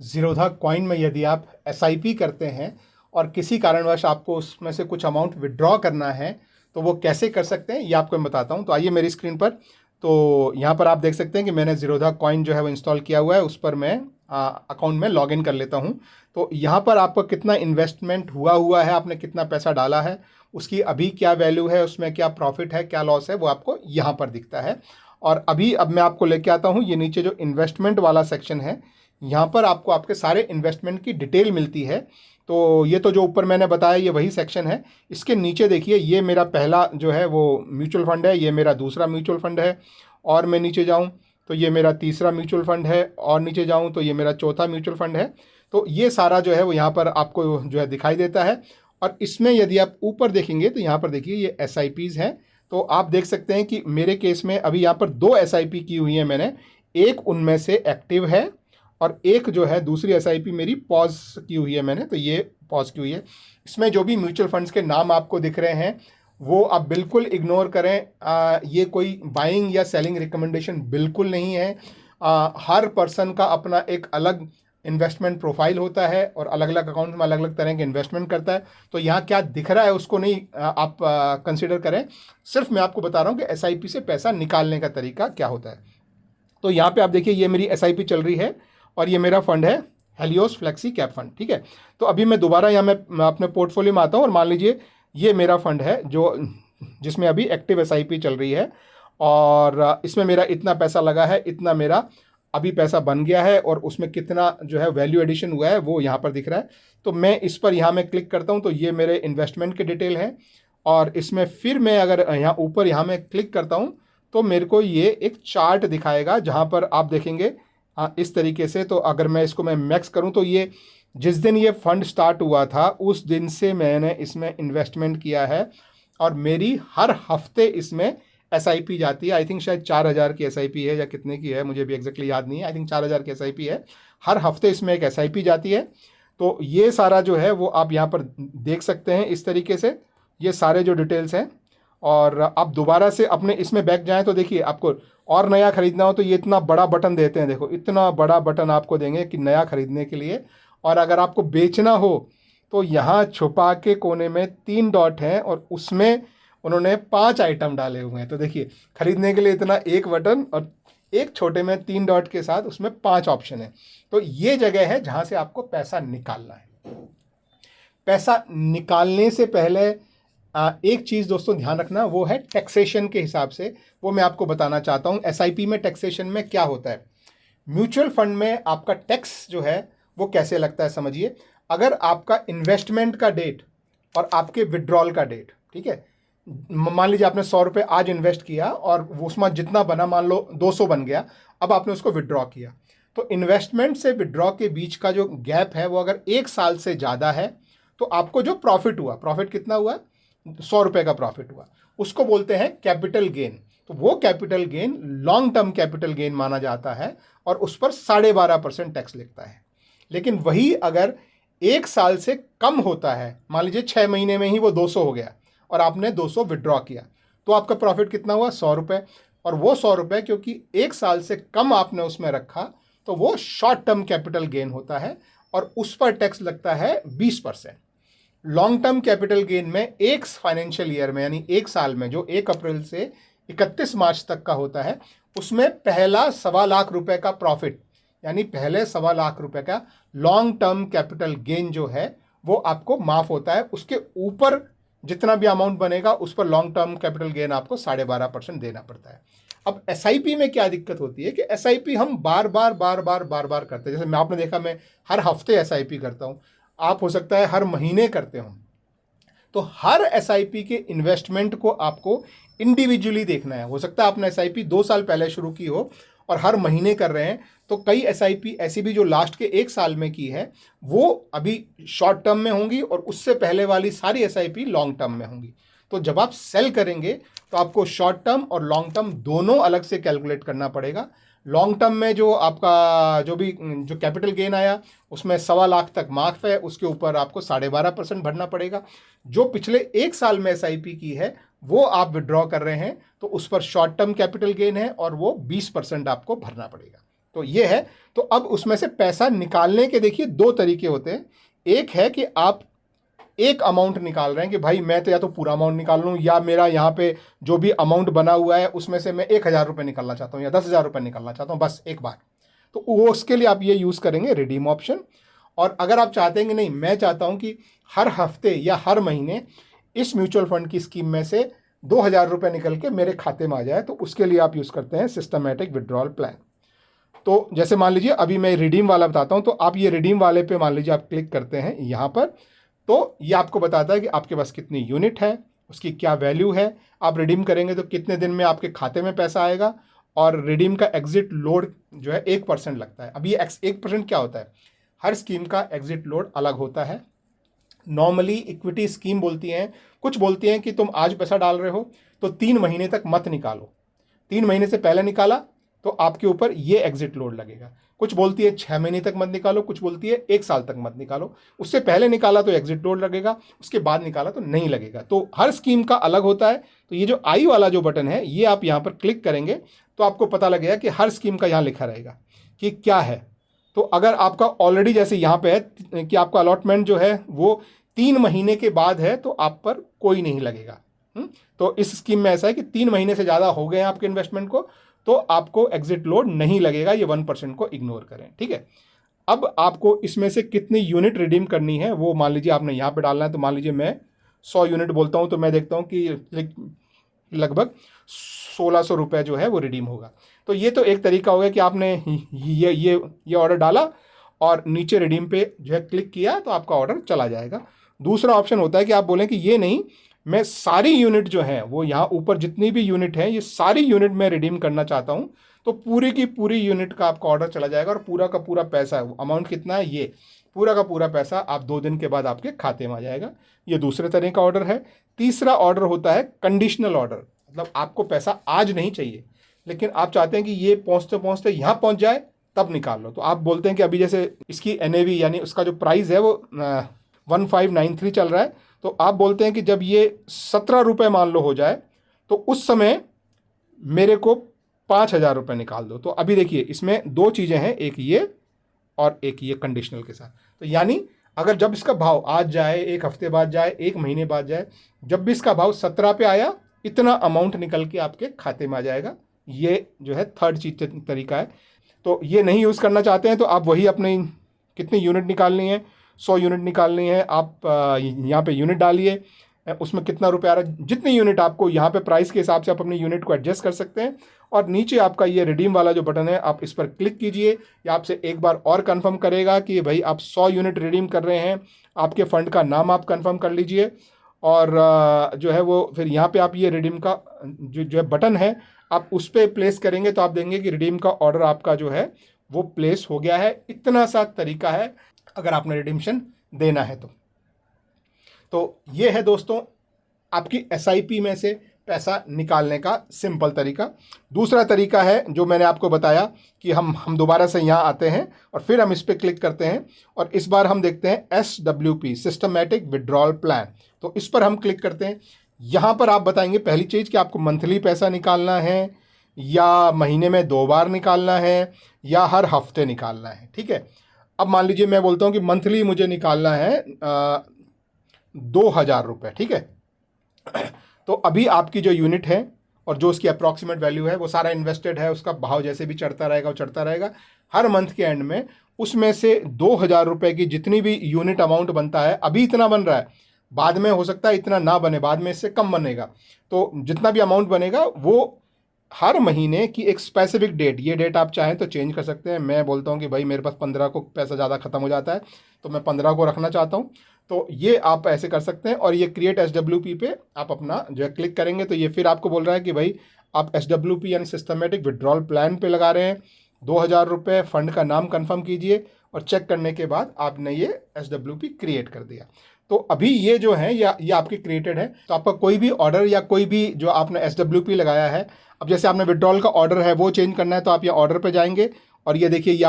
Zerodha coin में यदि आप एसआईपी करते हैं और किसी कारणवश आपको उसमें से कुछ अमाउंट विड्रॉ करना है तो वो कैसे कर सकते हैं ये आपको मैं बताता हूं। तो आइए मेरी स्क्रीन पर, तो यहाँ पर आप देख सकते हैं कि मैंने ज़ीरोधा कॉइन जो है वो इंस्टॉल किया हुआ है। उस पर मैं अकाउंट में लॉगिन कर लेता हूँ। तो यहाँ पर आपका कितना इन्वेस्टमेंट हुआ है, आपने कितना पैसा डाला है, उसकी अभी क्या वैल्यू है, उसमें क्या प्रॉफिट है क्या लॉस है, वो आपको यहाँ पर दिखता है। और अब मैं आपको लेके आता हूँ ये नीचे जो इन्वेस्टमेंट वाला सेक्शन है, यहाँ पर आपको आपके सारे इन्वेस्टमेंट की डिटेल मिलती है। तो ये तो जो ऊपर मैंने बताया ये वही सेक्शन है। इसके नीचे देखिए, ये मेरा पहला जो है वो म्यूचुअल फंड है, ये मेरा दूसरा म्यूचुअल फंड है, और मैं नीचे जाऊँ तो ये मेरा तीसरा म्यूचुअल फंड है, और नीचे जाऊँ तो ये मेरा चौथा म्यूचुअल फंड है। तो ये सारा जो है वो यहाँ पर आपको जो है दिखाई देता है। और इसमें यदि आप ऊपर देखेंगे तो यहाँ पर देखिए ये SIPs हैं। तो आप देख सकते हैं कि मेरे केस में अभी यहाँ पर 2 SIP की हुई है मैंने, एक उनमें से एक्टिव है और एक जो है दूसरी SIP मेरी पॉज की हुई है मैंने, तो ये पॉज की हुई है। इसमें जो भी म्यूचुअल फंड्स के नाम आपको दिख रहे हैं वो आप बिल्कुल इग्नोर करें। ये कोई बाइंग या सेलिंग रिकमेंडेशन बिल्कुल नहीं है। हर पर्सन का अपना एक अलग इन्वेस्टमेंट प्रोफाइल होता है और अलग अलग अकाउंट में अलग अलग तरह के इन्वेस्टमेंट करता है। तो यहाँ क्या दिख रहा है उसको नहीं आप कंसिडर करें, सिर्फ मैं आपको बता रहा हूँ कि SIP से पैसा निकालने का तरीका क्या होता है। तो यहाँ पे आप देखिए ये मेरी SIP चल रही है और ये मेरा फंड है हेलियोस फ्लेक्सी कैप फंड, ठीक है। तो अभी मैं दोबारा यहाँ मैं अपने पोर्टफोलियो में आता हूँ और मान लीजिए ये मेरा फंड है जो जिसमें अभी एक्टिव SIP चल रही है और इसमें मेरा इतना पैसा लगा है, इतना मेरा अभी पैसा बन गया है और उसमें कितना जो है वैल्यू एडिशन हुआ है वो यहाँ पर दिख रहा है। तो मैं इस पर यहाँ मैं क्लिक करता हूँ तो ये मेरे इन्वेस्टमेंट के डिटेल है और इसमें फिर मैं अगर यहाँ ऊपर यहाँ मैं क्लिक करता हूँ तो मेरे को ये एक चार्ट दिखाएगा जहाँ पर आप देखेंगे इस तरीके से। तो अगर मैं इसको मैक्स करूँ तो ये जिस दिन ये फंड स्टार्ट हुआ था उस दिन से मैंने इसमें इन्वेस्टमेंट किया है और मेरी हर हफ्ते इसमें SIP जाती है। आई थिंक शायद 4,000 की SIP है या कितने की है, मुझे भी एग्जैक्टली याद नहीं है। आई थिंक 4,000 की SIP है, हर हफ्ते इसमें एक SIP जाती है। तो ये सारा जो है वो आप यहाँ पर देख सकते हैं इस तरीके से, ये सारे जो डिटेल्स हैं। और आप दोबारा से अपने इसमें बैक जाएं तो देखिए आपको और नया खरीदना हो तो ये इतना बड़ा बटन देते हैं, देखो इतना बड़ा बटन आपको देंगे कि नया खरीदने के लिए। और अगर आपको बेचना हो तो यहाँ छुपा के कोने में 3 डॉट हैं और उसमें उन्होंने 5 आइटम डाले हुए हैं। तो देखिए खरीदने के लिए इतना एक बटन और एक छोटे में 3 डॉट के साथ उसमें 5 ऑप्शन है। तो ये जगह है जहाँ से आपको पैसा निकालना है। पैसा निकालने से पहले एक चीज़ दोस्तों ध्यान रखना, वो है टैक्सेशन के हिसाब से, वो मैं आपको बताना चाहता हूँ। SIP में टैक्सेशन में क्या होता है, म्यूचुअल फंड में आपका टैक्स जो है वो कैसे लगता है समझिए। अगर आपका इन्वेस्टमेंट का डेट और आपके विड्रॉल का डेट, ठीक है, मान लीजिए आपने 100 रुपये आज इन्वेस्ट किया और उसमें जितना बना मान लो 200 बन गया, अब आपने उसको विड्रॉ किया, तो इन्वेस्टमेंट से विड्रॉ के बीच का जो गैप है वो अगर 1 साल से ज़्यादा है तो आपको जो प्रॉफिट हुआ, प्रॉफिट कितना हुआ, 100 रुपये का प्रॉफिट हुआ, उसको बोलते हैं कैपिटल गेन। तो वो capital gain long term capital gain माना जाता है और उस पर 12.5% टैक्स लगता है। लेकिन वही अगर 1 साल से कम होता है, मान लीजिए 6 महीने में ही वो 200 हो गया और आपने 200 विड्रॉ किया, तो आपका प्रॉफिट कितना हुआ, 100 रुपये। और वो 100 रुपये क्योंकि 1 साल से कम आपने उसमें रखा तो वो शॉर्ट टर्म कैपिटल गेन होता है और उस पर टैक्स लगता है 20%। लॉन्ग टर्म कैपिटल गेन में एक फाइनेंशियल ईयर में यानी 1 साल में जो 1 अप्रैल से 31 मार्च तक का होता है, उसमें पहला 1.25 लाख रुपए का प्रॉफिट यानी पहले 1.25 लाख रुपए का लॉन्ग टर्म कैपिटल गेन जो है वो आपको माफ होता है। उसके ऊपर जितना भी अमाउंट बनेगा उस पर लॉन्ग टर्म कैपिटल गेन आपको 12.5% देना पड़ता है। अब SIP में क्या दिक्कत होती है कि SIP हम बार बार करते हैं। जैसे मैं आपने देखा मैं हर हफ्ते SIP करता हूँ, आप हो सकता है हर महीने करते हो। तो हर SIP के इन्वेस्टमेंट को आपको इंडिविजुअली देखना है। हो सकता है आपने SIP 2 साल पहले शुरू की हो और हर महीने कर रहे हैं, तो कई SIP ऐसी भी जो लास्ट के 1 साल में की है वो अभी शॉर्ट टर्म में होंगी और उससे पहले वाली सारी SIP लॉन्ग टर्म में होंगी। तो जब आप सेल करेंगे तो आपको शॉर्ट टर्म और लॉन्ग टर्म दोनों अलग से कैलकुलेट करना पड़ेगा। लॉन्ग टर्म में जो आपका जो कैपिटल गेन आया उसमें 1.25 लाख तक माफ है, उसके ऊपर आपको 12.5% भरना पड़ेगा। जो पिछले 1 साल में SIP की है वो आप विड्रॉ कर रहे हैं तो उस पर शॉर्ट टर्म कैपिटल गेन है और वो 20% आपको भरना पड़ेगा। तो ये है। तो अब उसमें से पैसा निकालने के देखिए दो तरीके होते हैं। एक है कि आप एक अमाउंट निकाल रहे हैं कि भाई मैं तो या तो पूरा अमाउंट निकाल लूँ, या मेरा यहाँ पे जो भी अमाउंट बना हुआ है उसमें से मैं 1,000 रुपये निकालना चाहता हूँ या 10,000 रुपये निकालना चाहता हूँ बस एक बार। तो वो उसके लिए आप ये यूज़ करेंगे रिडीम ऑप्शन। और अगर आप चाहते हैं कि नहीं, मैं चाहता हूँ कि हर हफ्ते या हर महीने इस म्यूचुअल फंड की स्कीम में से 2,000 रुपये निकल के मेरे खाते में आ जाए, तो उसके लिए आप यूज़ करते हैं सिस्टमैटिक विड्रॉल प्लान। तो जैसे मान लीजिए अभी मैं रिडीम वाला बताता हूँ, तो आप ये रिडीम वाले पे मान लीजिए आप क्लिक करते हैं यहाँ पर, तो ये आपको बताता है कि आपके पास कितनी यूनिट है, उसकी क्या वैल्यू है, आप रिडीम करेंगे तो कितने दिन में आपके खाते में पैसा आएगा, और रिडीम का एग्जिट लोड जो है 1% लगता है। अब ये 1% क्या होता है, हर स्कीम का एग्जिट लोड अलग होता है। नॉर्मली इक्विटी स्कीम बोलती हैं, कुछ बोलती हैं कि तुम आज पैसा डाल रहे हो तो 3 महीने तक मत निकालो, 3 महीने से पहले निकाला तो आपके ऊपर ये एग्जिट लोड लगेगा। कुछ बोलती है 6 महीने तक मत निकालो, कुछ बोलती है 1 साल तक मत निकालो, उससे पहले निकाला तो एग्जिट लोड लगेगा, उसके बाद निकाला तो नहीं लगेगा। तो हर स्कीम का अलग होता है। तो ये जो आई वाला जो बटन है, ये आप यहाँ पर क्लिक करेंगे तो आपको पता लगेगा कि हर स्कीम का यहाँ लिखा रहेगा कि क्या है। तो अगर आपका ऑलरेडी जैसे यहाँ पे है कि आपका अलॉटमेंट जो है वो 3 महीने के बाद है, तो आप पर कोई नहीं लगेगा। तो इस स्कीम में ऐसा है कि 3 महीने से ज़्यादा हो गए हैं आपके इन्वेस्टमेंट को, तो आपको एग्जिट लोड नहीं लगेगा। ये 1% को इग्नोर करें, ठीक है। अब आपको इसमें से कितनी यूनिट रिडीम करनी है वो मान लीजिए आपने यहाँ पे डालना है। तो मान लीजिए मैं 100 यूनिट बोलता हूँ, तो मैं देखता हूँ कि लगभग 1,600 रुपये जो है वो रिडीम होगा। तो ये तो एक तरीका हो गया कि आपने ये ऑर्डर डाला और नीचे रिडीम पे जो है क्लिक किया तो आपका ऑर्डर चला जाएगा। दूसरा ऑप्शन होता है कि आप बोलें कि ये नहीं, मैं सारी यूनिट जो है वो यहाँ ऊपर जितनी भी यूनिट है ये सारी यूनिट मैं रिडीम करना चाहता हूँ, तो पूरी की पूरी यूनिट का आपका ऑर्डर चला जाएगा और पूरा का पूरा पैसा, अमाउंट कितना है, ये पूरा का पूरा पैसा आप 2 दिन के बाद आपके खाते में आ जाएगा। ये दूसरे तरह का ऑर्डर है। तीसरा ऑर्डर होता है कंडीशनल ऑर्डर, मतलब आपको पैसा आज नहीं चाहिए लेकिन आप चाहते हैं कि ये पहुँचते पहुँचते यहाँ पहुँच जाए तब निकाल लो। तो आप बोलते हैं कि अभी जैसे इसकी NAV यानी उसका जो प्राइस है वो 1593 चल रहा है, तो आप बोलते हैं कि जब ये 17 रुपये मान लो हो जाए तो उस समय मेरे को 5,000 रुपये निकाल दो। तो अभी देखिए इसमें 2 चीज़ें हैं, एक ये और एक ये कंडीशनल के साथ। तो यानी अगर जब इसका भाव आज जाए, 1 हफ्ते बाद जाए, 1 महीने बाद जाए, जब भी इसका भाव 17 पे आया इतना अमाउंट निकल के आपके खाते में आ जाएगा। ये जो है थर्ड चीज तरीका है। तो ये नहीं यूज़ करना चाहते हैं तो आप वही अपनी कितनी यूनिट निकालनी है, 100 यूनिट निकालनी है, आप यहाँ पे यूनिट डालिए, उसमें कितना रुपया आ रहा है, जितनी यूनिट आपको यहाँ पे प्राइस के हिसाब से आप अपनी यूनिट को एडजस्ट कर सकते हैं। और नीचे आपका ये रिडीम वाला जो बटन है आप इस पर क्लिक कीजिए, या आपसे एक बार और कंफर्म करेगा कि भाई आप 100 यूनिट रिडीम कर रहे हैं, आपके फ़ंड का नाम आप कंफर्म कर लीजिए, और जो है वो फिर यहाँ पे आप ये रिडीम का जो है बटन है आप उस पर प्लेस करेंगे तो आप देंगे कि रिडीम का ऑर्डर आपका जो है वो प्लेस हो गया है। इतना सा तरीका है अगर आपने रिडीम्शन देना है तो ये है दोस्तों आपकी SIP में से पैसा निकालने का सिंपल तरीका। दूसरा तरीका है जो मैंने आपको बताया कि हम दोबारा से यहाँ आते हैं और फिर हम इस पर क्लिक करते हैं और इस बार हम देखते हैं SWP सिस्टमैटिक विड्रॉल प्लान। तो इस पर हम क्लिक करते हैं। यहाँ पर आप बताएंगे पहली चीज़ कि आपको मंथली पैसा निकालना है या महीने में 2 बार निकालना है या हर हफ्ते निकालना है, ठीक है। अब मान लीजिए मैं बोलता हूँ कि मंथली मुझे निकालना है 2,000 रुपये, ठीक है। तो अभी आपकी जो यूनिट है और जो उसकी अप्रॉक्सीमेट वैल्यू है वो सारा इन्वेस्टेड है, उसका भाव जैसे भी चढ़ता रहेगा वो चढ़ता रहेगा। हर मंथ के एंड में उसमें से 2,000 रुपये की जितनी भी यूनिट अमाउंट बनता है, अभी इतना बन रहा है, बाद में हो सकता है इतना ना बने, बाद में इससे कम बनेगा। तो जितना भी अमाउंट बनेगा वो हर महीने की एक स्पेसिफिक डेट, ये डेट आप चाहें तो चेंज कर सकते हैं। मैं बोलता हूँ कि भाई मेरे पास 15 को पैसा ज़्यादा ख़त्म हो जाता है तो मैं 15 को रखना चाहता हूँ, तो ये आप ऐसे कर सकते हैं। और ये क्रिएट SWP पे आप अपना जो है क्लिक करेंगे तो ये फिर आपको बोल रहा है कि भाई आप SWP यानी सिस्टमेटिक विड्रॉल प्लान पे लगा रहे हैं, 2,000 रुपये, फ़ंड का नाम कन्फर्म कीजिए और चेक करने के बाद आपने ये SWP क्रिएट कर दिया। तो अभी ये जो है ये आपकी क्रिएटेड है। तो आपका कोई भी ऑर्डर या कोई भी जो आपने SWP लगाया है, अब जैसे आपने विड्रॉल का ऑर्डर है वो चेंज करना है तो आप ये ऑर्डर पे जाएंगे और ये देखिए ये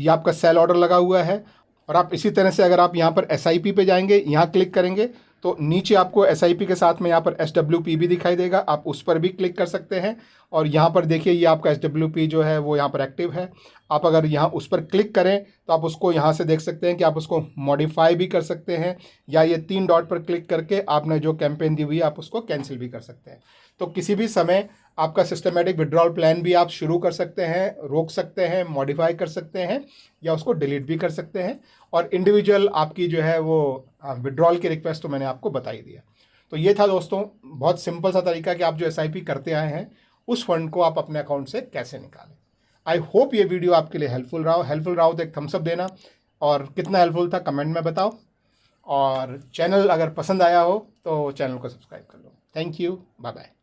आपका सेल ऑर्डर लगा हुआ है। और आप इसी तरह से अगर आप यहाँ पर SIP पे जाएंगे, यहाँ क्लिक करेंगे तो नीचे आपको SIP के साथ में यहाँ पर SWP भी दिखाई देगा, आप उस पर भी क्लिक कर सकते हैं। और यहाँ पर देखिए ये आपका SWP जो है वो यहाँ पर एक्टिव है। आप अगर यहाँ उस पर क्लिक करें तो आप उसको यहाँ से देख सकते हैं कि आप उसको मॉडिफाई भी कर सकते हैं, या ये 3 डॉट पर क्लिक करके आपने जो कैंपेन दी हुई है आप उसको कैंसिल भी कर सकते हैं। तो किसी भी समय आपका सिस्टमेटिक विड्रॉल प्लान भी आप शुरू कर सकते हैं, रोक सकते हैं, मॉडिफाई कर सकते हैं, या उसको डिलीट भी कर सकते हैं। और इंडिविजुअल आपकी जो है वो विड्रॉल की रिक्वेस्ट तो मैंने आपको बता ही दिया। तो ये था दोस्तों बहुत सिंपल सा तरीका कि आप जो SIP करते आए हैं उस फंड को आप अपने अकाउंट से कैसे निकालें। आई होप ये वीडियो आपके लिए हेल्पफुल रहा हो तो एक थम्स अप देना, और कितना हेल्पफुल था कमेंट में बताओ, और चैनल अगर पसंद आया हो तो चैनल को सब्सक्राइब कर लो। Thank you, bye bye.